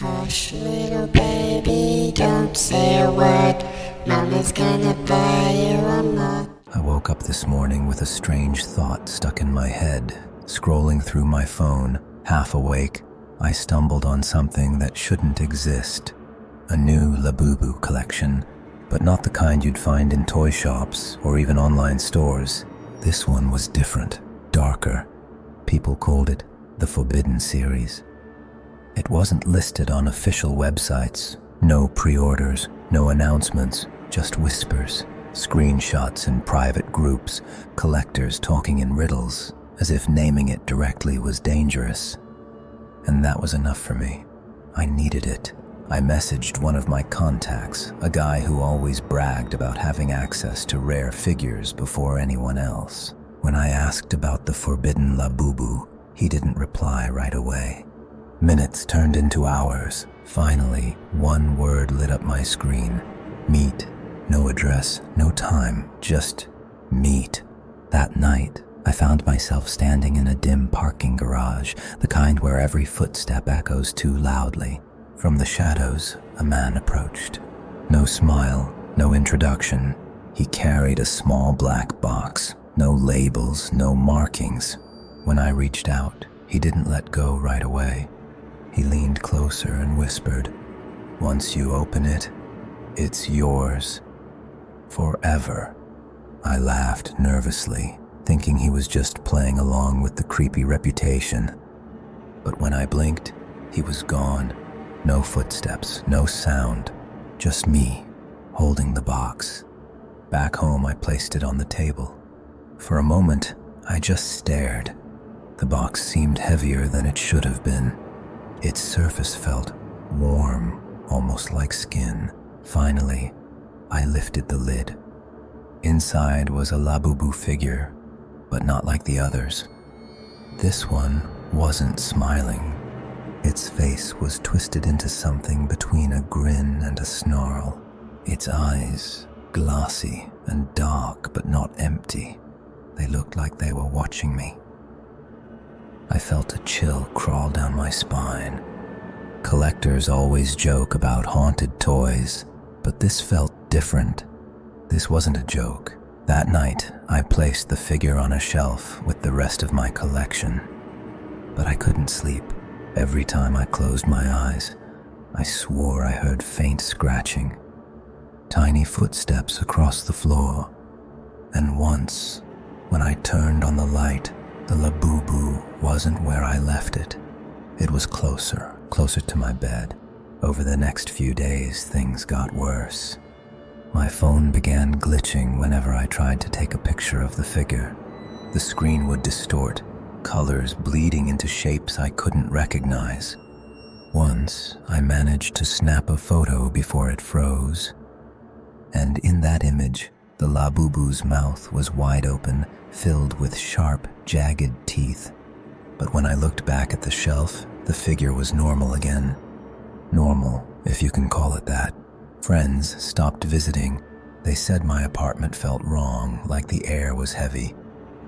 Hush, little baby, don't say a word. Mama's gonna buy you a mug. I woke up this morning with a strange thought stuck in my head. Scrolling through my phone, half awake, I stumbled on something that shouldn't exist. A new Labubu collection, but not the kind you'd find in toy shops or even online stores. This one was different, darker. People called it the Forbidden Series. It wasn't listed on official websites. No pre-orders, no announcements, just whispers, screenshots in private groups, collectors talking in riddles, as if naming it directly was dangerous. And that was enough for me. I needed it. I messaged one of my contacts, a guy who always bragged about having access to rare figures before anyone else. When I asked about the forbidden Labubu, he didn't reply right away. Minutes turned into hours. Finally, one word lit up my screen. Meet. No address, no time, just meet. That night, I found myself standing in a dim parking garage, the kind where every footstep echoes too loudly. From the shadows, a man approached. No smile, no introduction. He carried a small black box. No labels, no markings. When I reached out, he didn't let go right away. He leaned closer and whispered, "Once you open it, it's yours. Forever." I laughed nervously, thinking he was just playing along with the creepy reputation. But when I blinked, he was gone. No footsteps, no sound, just me, holding the box. Back home, I placed it on the table. For a moment, I just stared. The box seemed heavier than it should have been. Its surface felt warm, almost like skin. Finally, I lifted the lid. Inside was a Labubu figure, but not like the others. This one wasn't smiling. Its face was twisted into something between a grin and a snarl. Its eyes, glassy and dark but not empty. They looked like they were watching me. I felt a chill crawl down my spine. Collectors always joke about haunted toys, but this felt different. This wasn't a joke. That night, I placed the figure on a shelf with the rest of my collection. But I couldn't sleep. Every time I closed my eyes, I swore I heard faint scratching, tiny footsteps across the floor. And once, when I turned on the light, the Labubu wasn't where I left it. It was closer to my bed. Over the next few days, things got worse. My phone began glitching whenever I tried to take a picture of the figure. The screen would distort, colors bleeding into shapes I couldn't recognize. Once, I managed to snap a photo before it froze. And in that image, the Labubu's mouth was wide open, filled with sharp, jagged teeth. But when I looked back at the shelf, the figure was normal again. Normal, if you can call it that. Friends stopped visiting. They said my apartment felt wrong, like the air was heavy.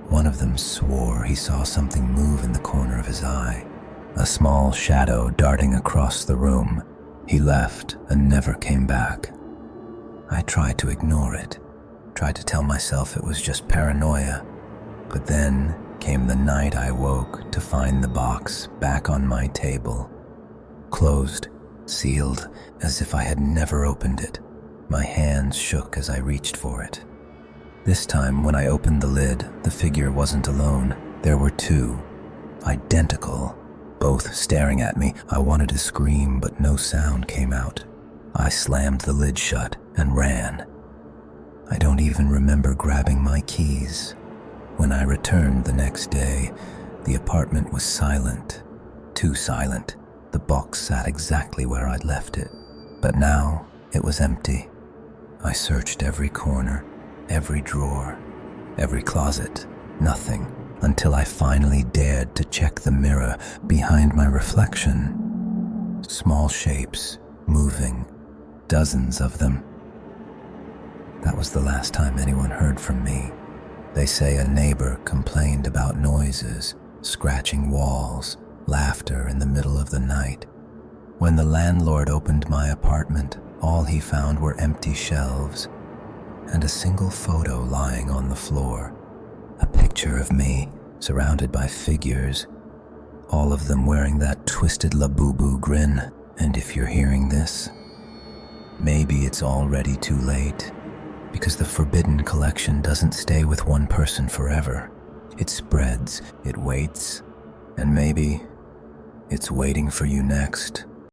One of them swore he saw something move in the corner of his eye, a small shadow darting across the room. He left and never came back. I tried to ignore it, tried to tell myself it was just paranoia. But then came the night I woke to find the box back on my table. Closed, sealed, as if I had never opened it. My hands shook as I reached for it. This time, when I opened the lid, the figure wasn't alone. There were two, identical, both staring at me. I wanted to scream, but no sound came out. I slammed the lid shut and ran. I don't even remember grabbing my keys. When I returned the next day, the apartment was silent. Too silent. The box sat exactly where I'd left it. But now, it was empty. I searched every corner, every drawer, every closet. Nothing, until I finally dared to check the mirror behind my reflection. Small shapes, moving, dozens of them. That was the last time anyone heard from me. They say a neighbor complained about noises, scratching walls, laughter in the middle of the night. When the landlord opened my apartment, all he found were empty shelves and a single photo lying on the floor. A picture of me surrounded by figures, all of them wearing that twisted Labubu grin. And if you're hearing this, maybe it's already too late, because the forbidden collection doesn't stay with one person forever. It spreads, it waits, and maybe it's waiting for you next.